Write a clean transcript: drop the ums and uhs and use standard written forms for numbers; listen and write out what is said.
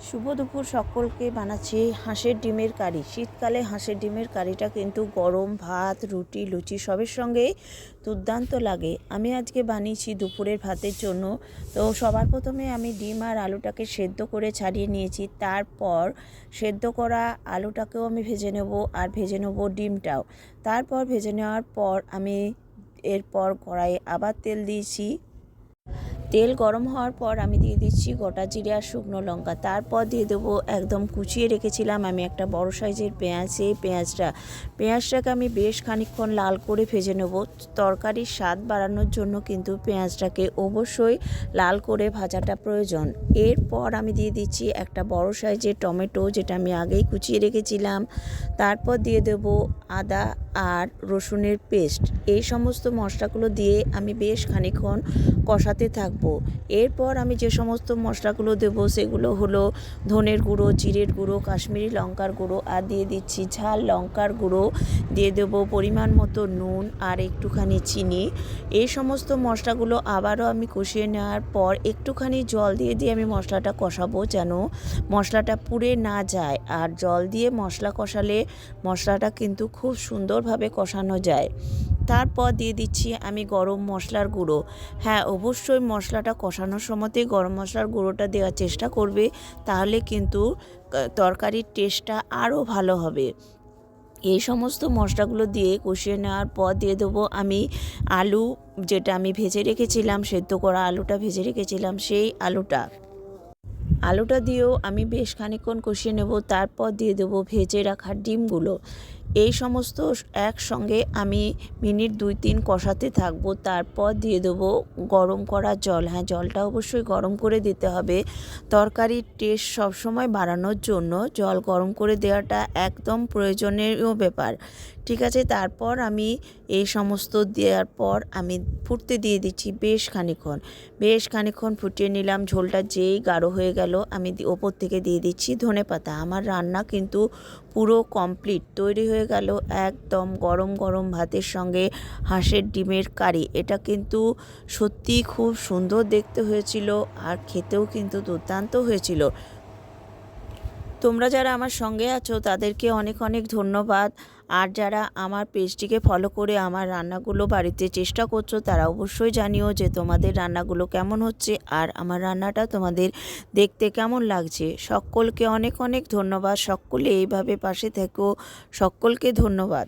শুভ দুপুর সকলকে। বানাচ্ছি হাঁসের ডিমের কারি। শীতকালে হাঁসের ডিমের কারিটা কিন্তু গরম ভাত, রুটি, লুচি সবের সঙ্গে দুর্দান্ত লাগে। আমি আজকে বানিয়েছি দুপুরের ভাতের জন্য। তো সবার প্রথমে আমি ডিম আর আলুটাকে সেদ্ধ করে ছাড়িয়ে নিয়েছি। তারপর সেদ্ধ করা আলুটাকেও আমি ভেজে নেব, আর ভেজে নেব ডিমটাও। তারপর ভেজে নেওয়ার পর আমি এরপর কড়াইয়ে আবার তেল দিয়েছি। তেল গরম হওয়ার পর আমি দিয়ে দিচ্ছি গোটা জিরে আর শুকনো লঙ্কা। তারপর দিয়ে দেবো একদম কুচিয়ে রেখেছিলাম আমি একটা বড় সাইজের পেঁয়াজ। সেই পেঁয়াজটাকে আমি বেশ খানিকক্ষণ লাল করে ভেজে নেব। তরকারির স্বাদ বাড়ানোর জন্য কিন্তু পেঁয়াজটাকে অবশ্যই লাল করে ভাজাটা প্রয়োজন। এরপর আমি দিয়ে দিচ্ছি একটা বড় সাইজের টমেটো, যেটা আমি আগেই কুচিয়ে রেখেছিলাম। তারপর দিয়ে দেব আদা আর রসুনের পেস্ট। এই সমস্ত মশলাগুলো দিয়ে আমি বেশ খানিকক্ষণ কষাতে থাকবো। এরপর আমি যে সমস্ত মশলাগুলো দেবো সেগুলো হলো ধনের গুঁড়ো, জিরের গুঁড়ো, কাশ্মীরি লঙ্কার গুঁড়ো, আর দিয়ে দিচ্ছি ঝাল লঙ্কার গুঁড়ো, দিয়ে দেবো পরিমাণ মতো নুন আর একটুখানি চিনি। এই সমস্ত মশলাগুলো আবারও আমি কষিয়ে নেওয়ার পর একটুখানি জল দিয়ে আমি মশলাটা কষাবো, যেন মশলাটা পুড়ে না যায়। আর জল দিয়ে মশলা কষালে মশলাটা কিন্তু খুব সুন্দরভাবে কষানো যায়। তারপর দিয়ে দিচ্ছি আমি গরম মশলার গুঁড়ো। হ্যাঁ, অবশ্যই মশলাটা কষানোর সময়তেই গরম মশলার গুঁড়োটা দেওয়ার চেষ্টা করবে, তাহলে কিন্তু তরকারির টেস্টটা আরও ভালো হবে। এই সমস্ত মশলাগুলো দিয়ে কষিয়ে নেওয়ার পর দিয়ে দেবো আমি আলু, যেটা আমি ভেজে রেখেছিলাম, সেদ্ধ করা আলুটা ভেজে রেখেছিলাম, সেই আলুটা দিয়েও আমি বেশ খানিকক্ষণ কষিয়ে নেব। তারপর দিয়ে দেবো ভেজে রাখা ডিমগুলো। এই সমস্ত একসঙ্গে আমি মিনিট 2-3 কষাতে থাকবো। তারপর দিয়ে দেবো গরম করা জল। হ্যাঁ, জলটা অবশ্যই গরম করে দিতে হবে। তরকারির টেস্ট সবসময় বাড়ানোর জন্য জল গরম করে দেওয়াটা একদম প্রয়োজনীয় ব্যাপার। ঠিক আছে, তারপর আমি এই সমস্ত দেওয়ার পর আমি ফুটতে দিয়ে দিচ্ছি বেশ খানিকক্ষণ ফুটিয়ে নিলাম। ঝোলটা যেই গাঢ় হয়ে গেল আমি ওপর থেকে দিয়ে দিচ্ছি ধনেপাতা। আমার রান্না কিন্তু পুরো কমপ্লিট, তৈরি হয়ে গেল একদম গরম গরম ভাতের সঙ্গে হাঁসের ডিমের কারি। এটা কিন্তু সত্যিই খুব সুন্দর দেখতে হয়েছিল, আর খেতেও কিন্তু দুর্দান্ত হয়েছিল। তোমরা যারা আমার সঙ্গে আছো তাদেরকে অনেক অনেক ধন্যবাদ। আর যারা আমার পেজটিকে ফলো করে আমার রান্নাগুলো বাড়িতে চেষ্টা করছো, তারা অবশ্যই জানিও যে তোমাদের রান্নাগুলো কেমন হচ্ছে আর আমার রান্নাটা তোমাদের দেখতে কেমন লাগছে। সকলকে অনেক অনেক ধন্যবাদ। সকলে এইভাবে পাশে থেকো। সকলকে ধন্যবাদ।